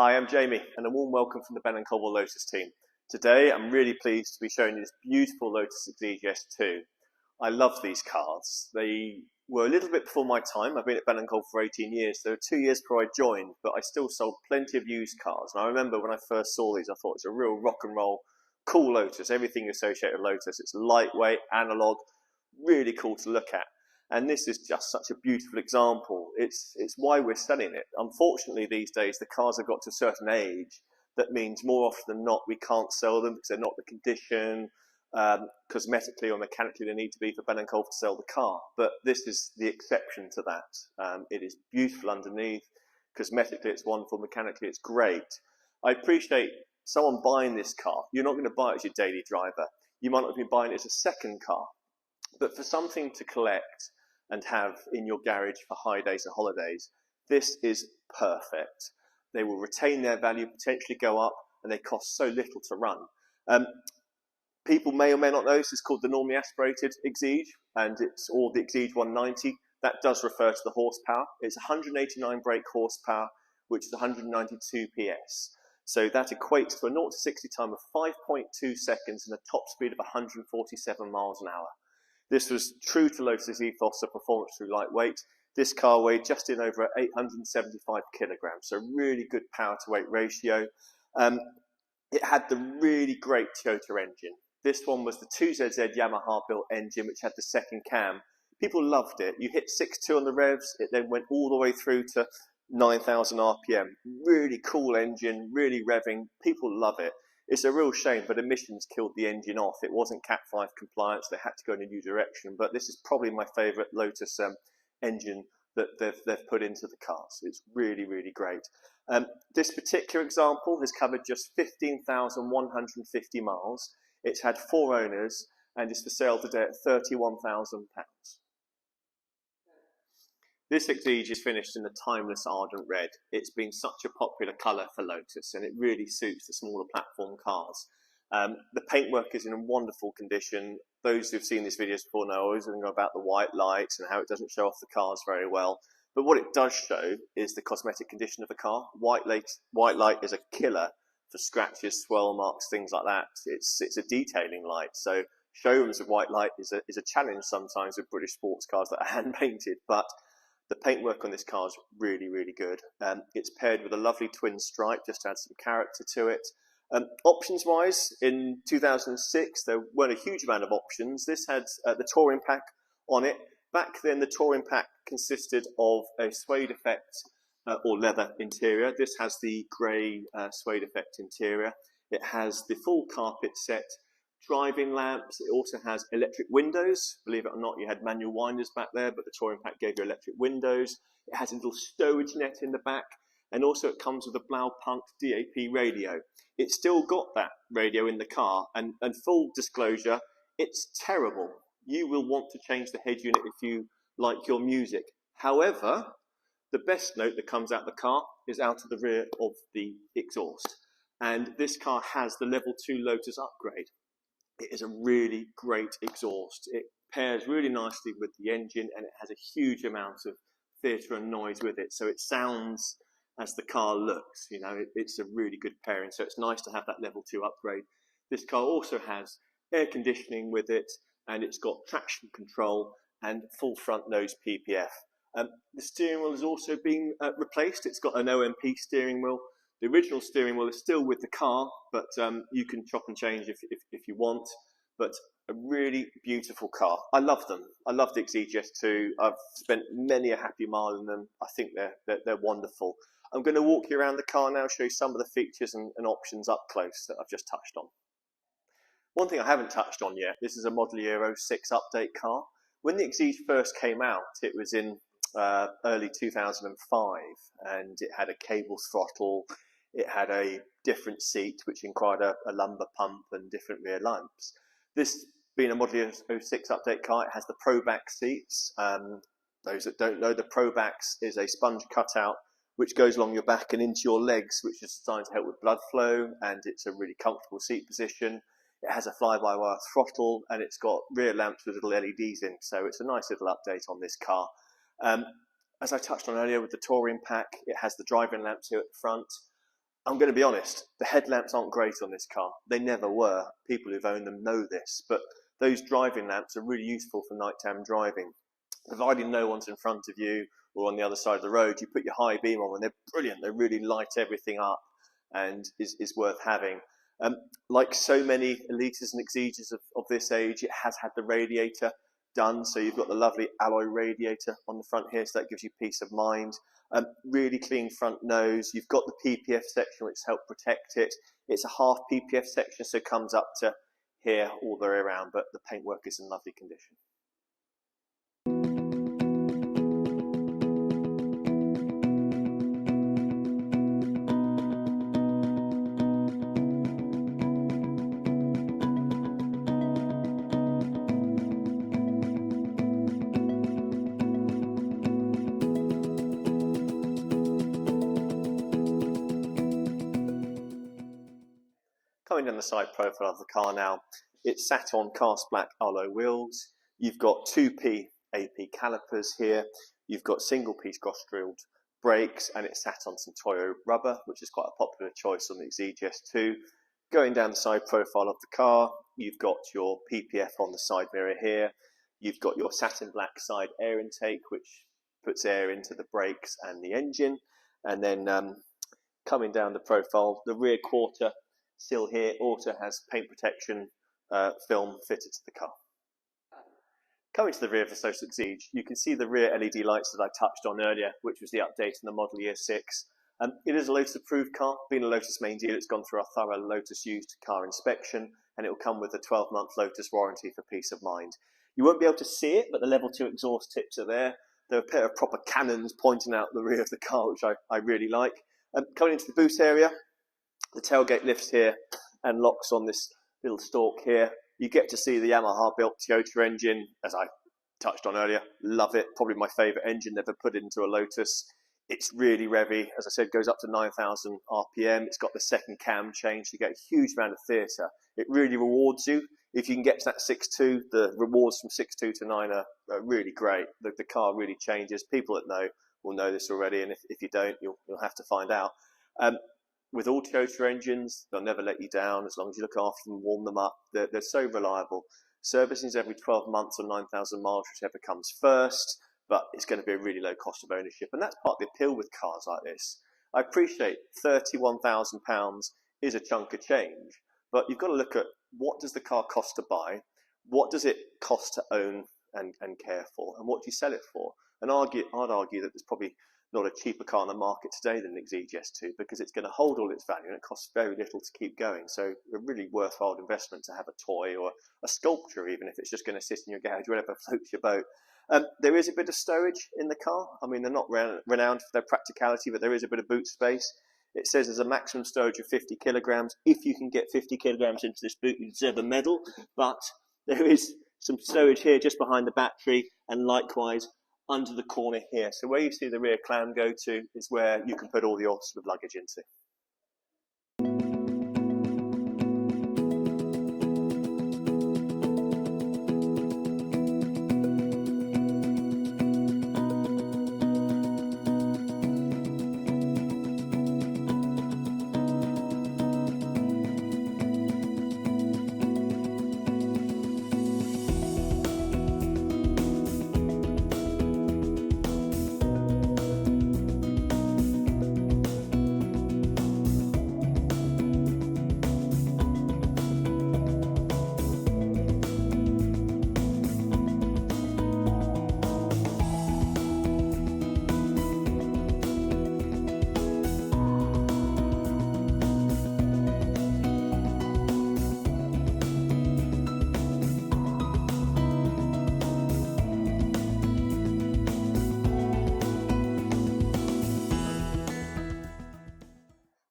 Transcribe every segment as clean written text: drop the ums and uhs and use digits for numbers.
Hi, I'm Jamie, and a warm welcome from the Ben & Cobble Lotus team. Today, I'm really pleased to be showing you this beautiful Lotus Exige S2. I love these cars. They were a little bit before my time. I've been at Ben & Cobble for 18 years, so 2 years before I joined, but I still sold plenty of used cars. And I remember when I first saw these, I thought it's a real rock and roll, cool Lotus, everything associated with Lotus. It's lightweight, analog, really cool to look at. And this is just such a beautiful example. It's why we're selling it. Unfortunately, these days, the cars have got to a certain age. That means more often than not, we can't sell them because they're not the condition, cosmetically or mechanically they need to be for Ben & Cobble to sell the car. But this is the exception to that. It is beautiful underneath. Cosmetically, it's wonderful. Mechanically, it's great. I appreciate someone buying this car. You're not going to buy it as your daily driver. You might not be buying it as a second car. But for something to collect and have in your garage for high days and holidays, this is perfect. They will retain their value, potentially go up, and they cost so little to run. People may or may not know this is called the normally aspirated Exige, and it's or the Exige 190. That does refer to the horsepower. It's 189 brake horsepower, which is 192 PS. So that equates to a 0 to 60 time of 5.2 seconds and a top speed of 147 miles an hour. This was true to Lotus' ethos of performance through lightweight. This car weighed just in over 875 kilograms, so really good power to weight ratio. It had the really great Toyota engine. This one was the 2ZZ Yamaha built engine, which had the second cam. People loved it. You hit 6.2 on the revs, it then went all the way through to 9,000 RPM. Really cool engine, really revving. People love it. It's a real shame, but emissions killed the engine off. It wasn't Cat 5 compliant, so they had to go in a new direction. But this is probably my favourite Lotus engine that they've put into the cars. It's really, really great. This particular example has covered just 15,150 miles. It's had 4 owners, and it's for sale today at £31,000. This Exige is finished in the timeless Ardent Red. It's been such a popular colour for Lotus, and it really suits the smaller platform cars. The paintwork is in wonderful condition. Those who've seen these videos before know I always know about the white lights and how it doesn't show off the cars very well. But what it does show is the cosmetic condition of the car. White light is a killer for scratches, swirl marks, things like that. It's a detailing light. So showrooms of white light is a challenge sometimes with British sports cars that are hand painted, but the paintwork on this car is really, really good. It's paired with a lovely twin stripe just to add some character to it. Options-wise, in 2006, there weren't a huge amount of options. This had the Touring Pack on it. Back then, the Touring Pack consisted of a suede-effect or leather interior. This has the grey suede-effect interior. It has the full carpet set, driving lamps. It also has electric windows. Believe it or not, you had manual winders back there, but the Touring Pack gave you electric windows. It has a little stowage net in the back, and also it comes with a Blaupunk DAP radio. It's still got that radio in the car, and full disclosure, it's terrible. You will want to change the head unit if you like your music. However, the best note that comes out the car is out of the rear of the exhaust. And this car has the level 2 Lotus upgrade. It is a really great exhaust. It pairs really nicely with the engine, and it has a huge amount of theatre and noise with it. So it sounds as the car looks. You know, it's a really good pairing. So it's nice to have that level 2 upgrade. This car also has air conditioning with it, and it's got traction control and full front nose PPF. The steering wheel has also been replaced. It's got an OMP steering wheel. The original steering wheel is still with the car, but you can chop and change if you want. But a really beautiful car. I love them. I love the Exige S2. I've spent many a happy mile in them. I think they're wonderful. I'm going to walk you around the car now, show you some of the features and options up close that I've just touched on. One thing I haven't touched on yet, this is a model year 06 update car. When the Exige first came out, it was in early 2005, and it had a cable throttle. It had a different seat, which included a lumbar pump and different rear lamps. This being a model year 06 update car, it has the ProBack seats. Those that don't know, the ProBacks is a sponge cutout which goes along your back and into your legs, which is designed to help with blood flow, and it's a really comfortable seat position. It has a fly-by-wire throttle, and it's got rear lamps with little LEDs in, so it's a nice little update on this car. As I touched on earlier with the Touring Pack, it has the driving lamps here at the front. I'm going to be honest, the headlamps aren't great on this car. They never were. People who've owned them know this, but those driving lamps are really useful for nighttime driving. Providing no one's in front of you or on the other side of the road, you put your high beam on and they're brilliant. They really light everything up and is worth having. Like so many Elites and Exiges of this age, it has had the radiator done. So you've got the lovely alloy radiator on the front here, so that gives you peace of mind. Really clean front nose. You've got the PPF section, which helps protect it. It's a half PPF section, so it comes up to here all the way around, but the paintwork is in lovely condition. Coming down the side profile of the car now, it's sat on cast black alloy wheels. You've got 2P AP calipers here. You've got single piece cross drilled brakes, and it's sat on some Toyo rubber, which is quite a popular choice on the Exige S2. Going down the side profile of the car, you've got your PPF on the side mirror here. You've got your satin black side air intake, which puts air into the brakes and the engine. And then coming down the profile, the rear quarter sill here also has paint protection film fitted to the car. Coming to the rear of the Lotus Exige, you can see the rear LED lights that I touched on earlier, which was the update in the model year 6. It is a Lotus approved car. Being a Lotus main dealer, it's gone through a thorough Lotus used car inspection, and it will come with a 12-month Lotus warranty for peace of mind. You won't be able to see it, but the level 2 exhaust tips are there. There are a pair of proper cannons pointing out the rear of the car, which I really like. Coming into the boot area, the tailgate lifts here and locks on this little stalk here. You get to see the Yamaha built Toyota engine, as I touched on earlier. Love it. Probably my favourite engine ever put into a Lotus. It's really revvy. As I said, goes up to 9,000 RPM. It's got the second cam change. You get a huge amount of theatre. It really rewards you. If you can get to that 6.2, the rewards from 6.2 to 9 are really great. The car really changes. People that know will know this already, and if you don't, you'll have to find out. With all Toyota engines, they'll never let you down as long as you look after them, warm them up. They're so reliable. Servicing is every 12 months or 9,000 miles, whichever comes first, but it's going to be a really low cost of ownership. And that's part of the appeal with cars like this. I appreciate £31,000 is a chunk of change, but you've got to look at what does the car cost to buy, what does it cost to own and care for, and what do you sell it for? And I'd argue that there's probably not a cheaper car on the market today than the Exige S2 because it's going to hold all its value and it costs very little to keep going. So a really worthwhile investment to have a toy or a sculpture, even if it's just going to sit in your garage, whatever floats your boat. There is a bit of stowage in the car. I mean, they're not renowned for their practicality, but there is a bit of boot space. It says there's a maximum stowage of 50 kilograms. If you can get 50 kilograms into this boot, you deserve a medal. But there is some stowage here just behind the battery, and likewise under the corner here. So where you see the rear clam go to is where you can put all your sort of luggage into.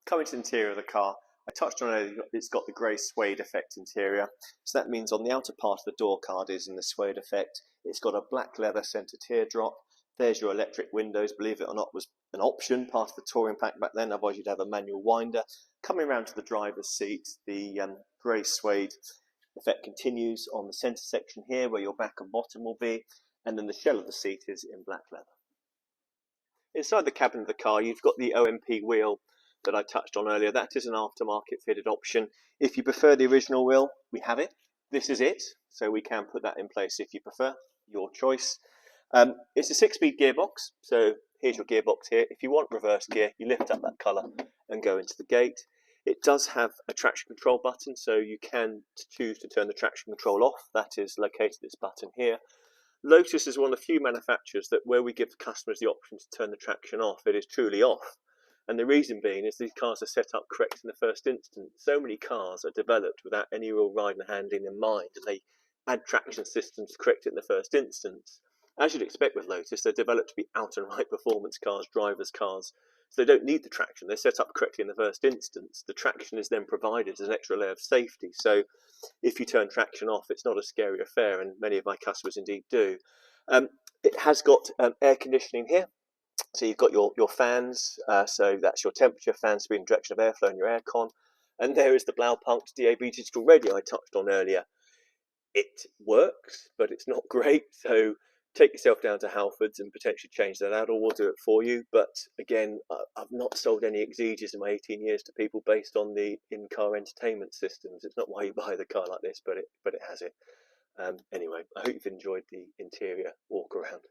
Coming to the interior of the car, I touched on it, it's got the grey suede effect interior. So that means on the outer part of the door card is in the suede effect. It's got a black leather centre teardrop. There's your electric windows, believe it or not, was an option, part of the touring pack back then, otherwise you'd have a manual winder. Coming around to the driver's seat, the grey suede effect continues on the centre section here where your back and bottom will be, and then the shell of the seat is in black leather. Inside the cabin of the car, you've got the OMP wheel that I touched on earlier, that is an aftermarket fitted option. If you prefer the original wheel, we have it. This is it, so we can put that in place if you prefer, your choice. It's a 6-speed gearbox, so here's your gearbox here. If you want reverse gear, you lift up that colour and go into the gate. It does have a traction control button, so you can choose to turn the traction control off. That is located at this button here. Lotus is one of the few manufacturers that where we give customers the option to turn the traction off, it is truly off. And the reason being is these cars are set up correct in the first instance. So many cars are developed without any real ride and handling in mind, and they add traction systems to correct it in the first instance. As you'd expect with Lotus, they're developed to be out and right performance cars, drivers' cars, so they don't need the traction. They're set up correctly in the first instance. The traction is then provided as an extra layer of safety. So if you turn traction off, it's not a scary affair, and many of my customers indeed do. It has got air conditioning here. So you've got your fans, so that's your temperature, fan speed and direction of airflow and your aircon. And there is the Blaupunkt DAB digital radio I touched on earlier. It works, but it's not great, so take yourself down to Halfords and potentially change that out, or we'll do it for you. But again, I've not sold any Exiges in my 18 years to people based on the in-car entertainment systems. It's not why you buy the car like this, but it has it. Anyway, I hope you've enjoyed the interior walk around.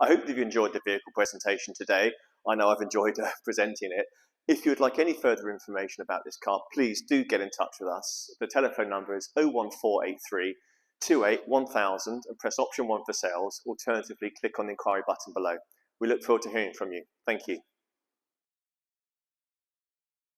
I hope that you enjoyed the vehicle presentation today. I know I've enjoyed presenting it. If you would like any further information about this car, please do get in touch with us. The telephone number is 01483 28 1000 and press option 1 for sales. Alternatively, click on the inquiry button below. We look forward to hearing from you. Thank you.